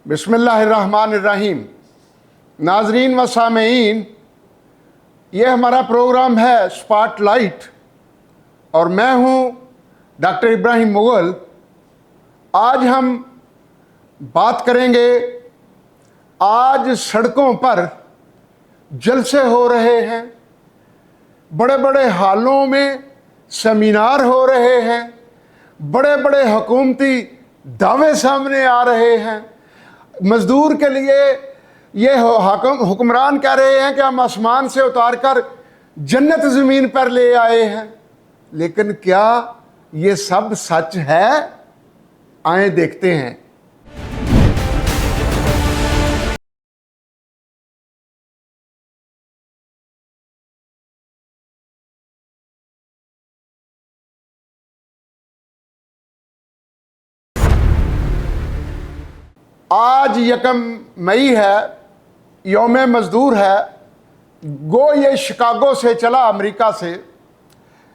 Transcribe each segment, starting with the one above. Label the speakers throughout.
Speaker 1: बिस्मिल्लाहिर्रहमानिर्रहीम। नाजरीन व सामीन, ये हमारा प्रोग्राम है स्पॉटलाइट और मैं हूँ डॉक्टर इब्राहिम मुगल। आज हम बात करेंगे, आज सड़कों पर जलसे हो रहे हैं, बड़े बड़े हालों में सेमिनार हो रहे हैं, बड़े बड़े हुकूमती दावे सामने आ रहे हैं। मज़दूर के लिए ये हुक्मरान कह रहे हैं कि हम आसमान से उतार कर जन्नत ज़मीन पर ले आए हैं, लेकिन क्या ये सब सच है? आए देखते हैं। आज 1 मई है, यौम मज़दूर है। गो ये शिकागो से चला, अमेरिका से,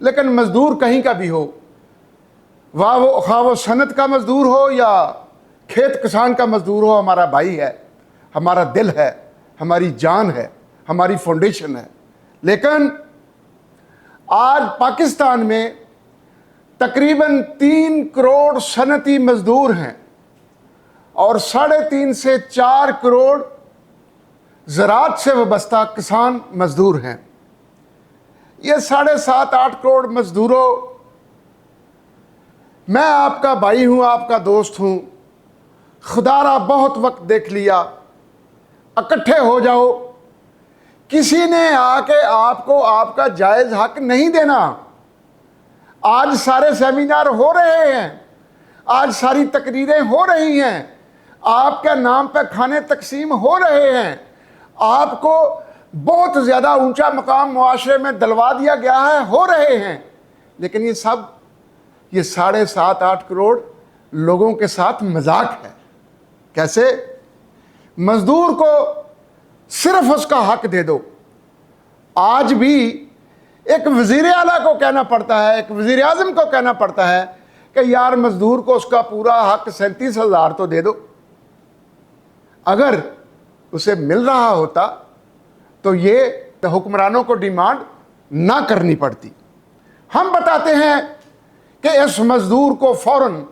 Speaker 1: लेकिन मज़दूर कहीं का भी हो, वो सनत का मज़दूर हो या खेत किसान का मज़दूर हो, हमारा भाई है, हमारा दिल है, हमारी जान है, हमारी फाउंडेशन है। लेकिन आज पाकिस्तान में तकरीबन 3 करोड़ सनती मज़दूर हैं और 3.5 से 4 करोड़ ज़राअत से वाबस्ता किसान मज़दूर हैं। ये 7.5-8 करोड़ मज़दूरों, मैं आपका भाई हूँ, आपका दोस्त हूँ। खुदारा बहुत वक्त देख लिया, इकट्ठे हो जाओ। किसी ने आके आपको आपका जायज़ हक नहीं देना। आज सारे सेमिनार हो रहे हैं, आज सारी तकरीरें हो रही हैं, आपके नाम पे खाने तकसीम हो रहे हैं, आपको बहुत ज़्यादा ऊंचा मकाम मुआशरे में दिलवा दिया गया है, हो रहे हैं, लेकिन ये सब ये 7.5-8 करोड़ लोगों के साथ मजाक है। कैसे? मजदूर को सिर्फ उसका हक दे दो। आज भी एक वज़ीर आला को कहना पड़ता है, एक वज़ीर आज़म को कहना पड़ता है कि यार मजदूर को उसका पूरा हक 37,000 तो दे दो। अगर उसे मिल रहा होता तो ये हुक्मरानों को डिमांड ना करनी पड़ती। हम बताते हैं कि इस मजदूर को फौरन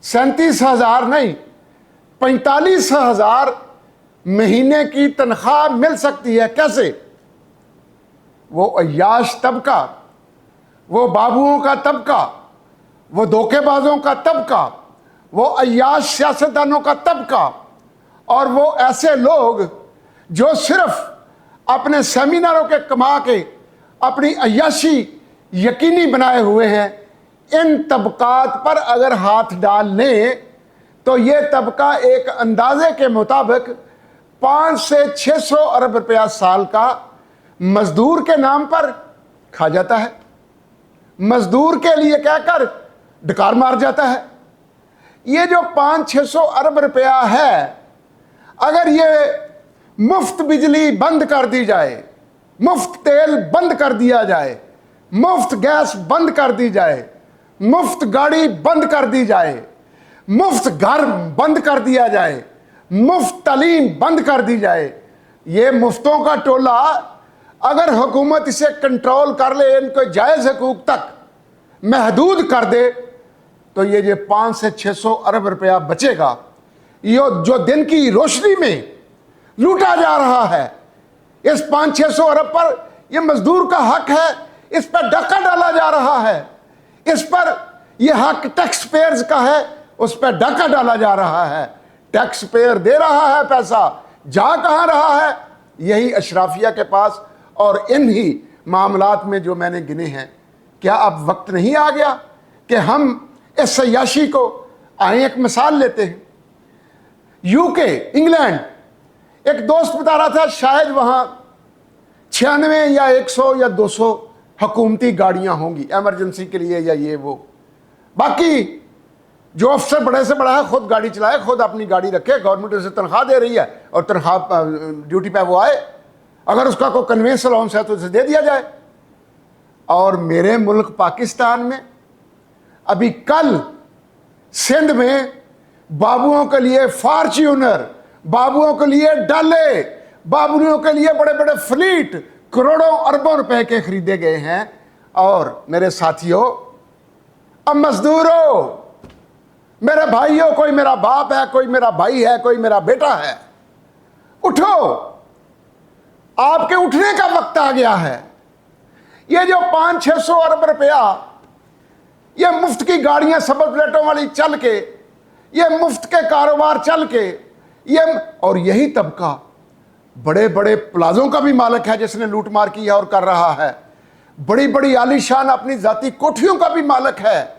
Speaker 1: 37,000 नहीं, 45,000 महीने की तनख्वाह मिल सकती है। कैसे? वो अय्याश तबका, वो बाबुओं का तबका, वो धोखेबाजों का तबका, वो अय्याश सियासतदानों का तबका और वो ऐसे लोग जो सिर्फ अपने सेमिनारों के कमा के अपनी अय्याशी यकीनी बनाए हुए हैं, इन तबकात पर अगर हाथ डाल लें तो ये तबका एक अंदाजे के मुताबिक 500 से 600 अरब रुपया साल का मजदूर के नाम पर खा जाता है, मजदूर के लिए कहकर डकार मार जाता है। ये जो 500-600 अरब रुपया है, अगर ये मुफ्त बिजली बंद कर दी जाए, मुफ्त तेल बंद कर दिया जाए, मुफ्त गैस बंद कर दी जाए, मुफ्त गाड़ी बंद कर दी जाए, मुफ्त घर बंद कर दिया जाए, मुफ्त तालीम बंद कर दी जाए, ये मुफ्तों का टोला अगर हुकूमत इसे कंट्रोल कर ले, इनको जायज़ हकूक तक महदूद कर दे, तो ये 500 से 600 अरब रुपया बचेगा। ये जो दिन की रोशनी में लूटा जा रहा है, इस 500-600 अरब पर यह मजदूर का हक है, इस पर डाका डाला जा रहा है, इस पर यह हक टैक्स पेयर्स का है, उस पर डाका डाला जा रहा है। टैक्स पेयर दे रहा है पैसा, जा कहाँ रहा है? यही अशराफिया के पास। और इन्हीं मामलात में जो मैंने गिने हैं, क्या अब वक्त नहीं आ गया कि हम इस अय्याशी को आए? एक मिसाल लेते हैं, यूके, इंग्लैंड। एक दोस्त बता रहा था शायद वहाँ 96 या 100 या 200 हुकूमती गाड़ियाँ होंगी एमरजेंसी के लिए या ये वो। बाकी जो अफसर बड़े से बड़ा है खुद गाड़ी चलाए, खुद अपनी गाड़ी रखे, गवर्नमेंट उसे तनख्वाह दे रही है और तनख्वाह ड्यूटी पे वो आए, अगर उसका कोई कन्वेंस अलाउंस है तो उसे दे दिया जाए। और मेरे मुल्क पाकिस्तान में अभी कल सिंध में बाबुओं के लिए फॉर्च्यूनर, बाबुओं के लिए डाले, बाबुओं के लिए बड़े बड़े फ्लीट करोड़ों अरबों रुपए के खरीदे गए हैं। और मेरे साथियों, अब मजदूरों, मेरे भाइयों, कोई मेरा बाप है, कोई मेरा भाई है, कोई मेरा बेटा है, उठो, आपके उठने का वक्त आ गया है। ये जो 500-600 अरब रुपया ये मुफ्त की गाड़ियां सबल प्लेटों वाली चल के, ये मुफ्त के कारोबार चल के, ये और यही तबका बड़े बड़े प्लाजों का भी मालिक है जिसने लूटमार किया और कर रहा है, बड़ी बड़ी आलीशान अपनी जाती कोठियों का भी मालिक है,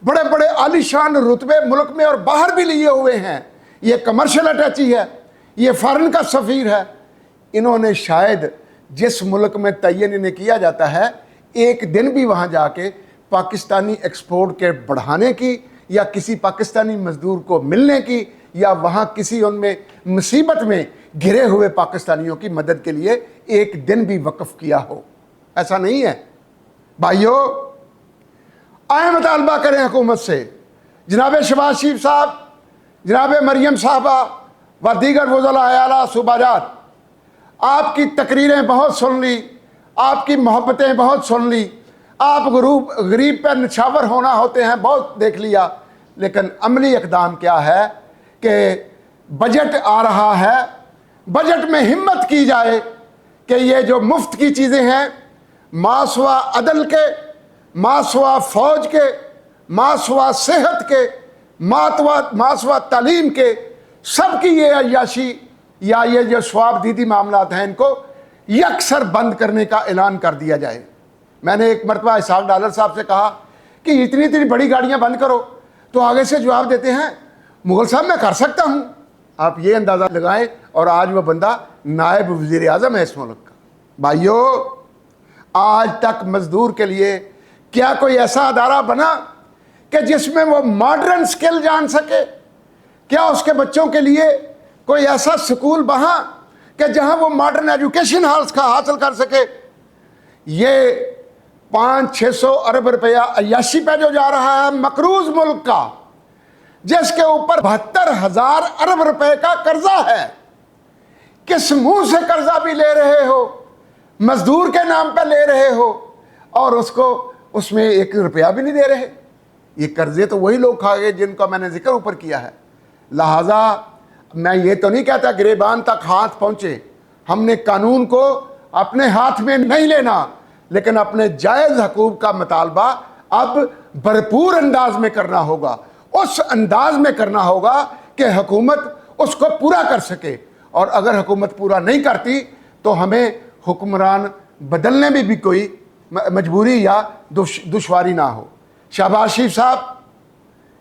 Speaker 1: बड़े बड़े आलीशान रुतबे मुल्क में और बाहर भी लिए हुए हैं। ये कमर्शियल अटैची है, ये फॉरेन का सफीर है। इन्होंने शायद जिस मुल्क में तयन इन्हें किया जाता है, एक दिन भी वहाँ जाके पाकिस्तानी एक्सपोर्ट के बढ़ाने की या किसी पाकिस्तानी मजदूर को मिलने की या वहाँ किसी उनमें मुसीबत में घिरे हुए पाकिस्तानियों की मदद के लिए एक दिन भी वक्फ किया हो, ऐसा नहीं है। भाइयों, आए मुतालबा करें हुकूमत से, जनाब शहबाज शरीफ साहब, जनाब मरियम साहबा व दीगर वज़रा आला सूबाजात, आपकी तकरीरें बहुत सुन ली, आपकी मोहब्बतें बहुत सुन ली, आप गरीब पर निछावर होना होते हैं बहुत देख लिया, लेकिन अमली इक़दाम क्या है कि बजट आ रहा है, बजट में हिम्मत की जाए कि ये जो मुफ्त की चीज़ें हैं, मासवा अदल के, मासवा फ़ौज के, मासवा सेहत के, मासवा तालीम के, सब की ये अय्याशी या ये जो स्वाब दीदी मामलात हैं, इनको यकसर बंद करने का ऐलान कर दिया जाए। मैंने एक मरतबा इसहाक डालर साहब से कहा कि इतनी इतनी बड़ी गाड़ियां बंद करो, तो आगे से जवाब देते हैं मुगल साहब मैं कर सकता हूं। आप ये अंदाज़ा लगाएं, और आज वो बंदा नायब वज़ीर आज़म है इस मुल्क का। भाइयों, आज तक मजदूर के लिए क्या कोई ऐसा अदारा बना कि जिसमें वो मॉडर्न स्किल जान सके? क्या उसके बच्चों के लिए कोई ऐसा स्कूल बना कि जहां वो मॉडर्न एजुकेशन हासिल कर सके? ये 500-600 अरब रुपया अय्याशी पे जो जा रहा है मकरूज मुल्क का, जिसके ऊपर 72,000 अरब रुपए का कर्जा है, किस मुंह से कर्जा भी ले रहे हो, मजदूर के नाम पे ले रहे हो, और उसको उसमें 1 रुपया भी नहीं दे रहे। ये कर्जे तो वही लोग खा गए जिनका मैंने जिक्र ऊपर किया है। लिहाजा मैं ये तो नहीं कहता गिरेबान तक हाथ पहुंचे, हमने कानून को अपने हाथ में नहीं लेना, लेकिन अपने जायज़ हकूक़ का मुतालबा अब भरपूर अंदाज में करना होगा, उस अंदाज में करना होगा कि हुकूमत उसको पूरा कर सके। और अगर हुकूमत पूरा नहीं करती तो हमें हुक्मरान बदलने में भी कोई मजबूरी या दुश्वारी ना हो। शहबाज शरीफ साहब,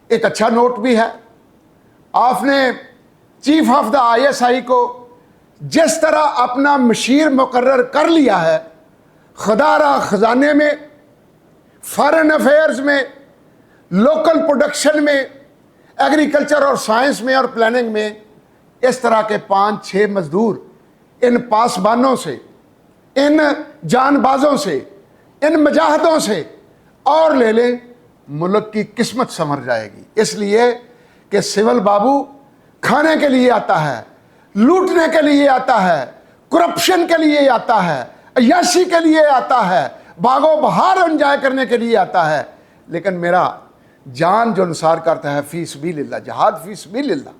Speaker 1: एक अच्छा नोट भी है, आपने चीफ ऑफ द ISI को जिस तरह अपना मशीर मुकर्रर कर लिया है, खदारा खजाने में, फॉरेन अफेयर्स में, लोकल प्रोडक्शन में, एग्रीकल्चर और साइंस में और प्लानिंग में, इस तरह के 5-6 मजदूर इन पासबानों से, इन जानबाजों से, इन मजाहदों से और ले लें, मुल्क की किस्मत संवर जाएगी। इसलिए कि सिविल बाबू खाने के लिए आता है, लूटने के लिए आता है, करप्शन के लिए आता है, अय्याशी के लिए आता है, बागो बहार एंजॉय करने के लिए आता है। लेकिन मेरा जान जो निसार करता है फी सबीलिल्लाह, जहाद फी सबीलिल्लाह,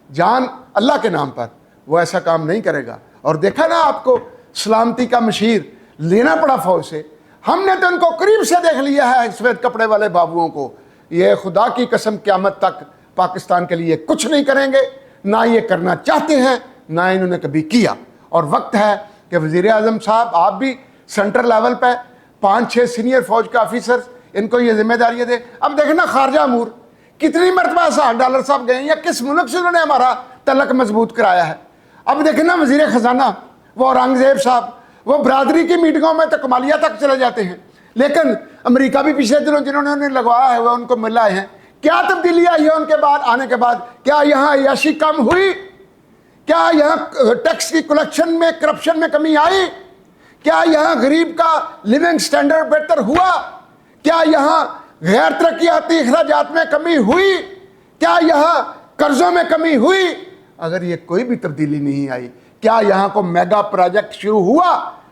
Speaker 1: जान अल्लाह के नाम पर, वो ऐसा काम नहीं करेगा। और देखा ना आपको सलामती का मशीर लेना पड़ा फौज से, हमने तो उनको करीब से देख लिया है सफेद कपड़े वाले बाबुओं को। ये खुदा की कसम क़यामत तक पाकिस्तान के लिए कुछ नहीं करेंगे, ना ये करना चाहते हैं, ना इन्होंने कभी किया। और वक्त है कि वज़ीर आज़म साहब, आप भी सेंट्रल लेवल पे 5-6 सीनियर फौज के ऑफिसर्स इनको ये जिम्मेदारियाँ दें। अब देखना खारजा अमूर कितनी मरतबा इसहाक डालर साहब गए या किस मुल्क से उन्होंने हमारा तलक मजबूत कराया है। अब देखना वज़ीर ख़जाना वो औरंगज़ेब साहब, वो बरादरी की मीटिंगों में तो कमालिया तक चले जाते हैं, लेकिन अमेरिका भी पिछले दिनों जिन्होंने उन्हें लगवाया है वो उनको मिल आए हैं। क्या तब्दीली आई है उनके बाद आने के बाद? क्या यहाँ अय्याशी कम हुई? क्या यहाँ टैक्स की कलेक्शन में, करप्शन में कमी आई? क्या यहाँ गरीब का लिविंग स्टैंडर्ड बेहतर हुआ? क्या यहाँ गैर तरक्याती अखराजात में कमी हुई? क्या यहाँ कर्जों में कमी हुई, अगर ये कोई भी तब्दीली नहीं आई, क्या यहाँ को मेगा प्रोजेक्ट शुरू हुआ?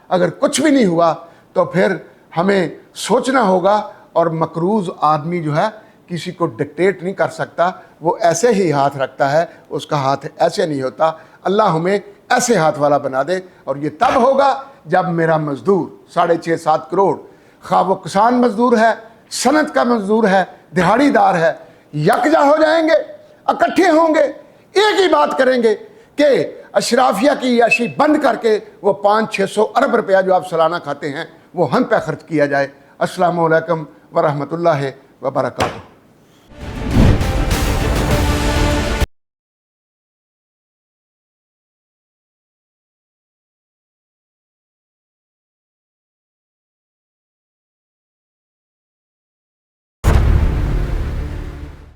Speaker 1: अगर कुछ भी नहीं हुआ तो फिर हमें सोचना होगा। और मकरूज आदमी जो है किसी को डिक्टेट नहीं कर सकता, वो ऐसे ही हाथ रखता है, उसका हाथ ऐसे नहीं होता। अल्लाह हमें ऐसे हाथ वाला बना दे। और ये तब होगा जब मेरा मजदूर 6.5-7 करोड़, खा वो किसान मजदूर है, सनत का मजदूर है, दिहाड़ीदार है, यकजा हो जाएंगे, इकट्ठे होंगे, एक ही बात करेंगे कि अशराफिया की याशी बंद करके वो 500-600 अरब रुपया जो आप सालाना खाते हैं वो हम पे खर्च किया जाए। अस्सलामु अलैकुम व रहमतुल्लाहि व बरकातुहू।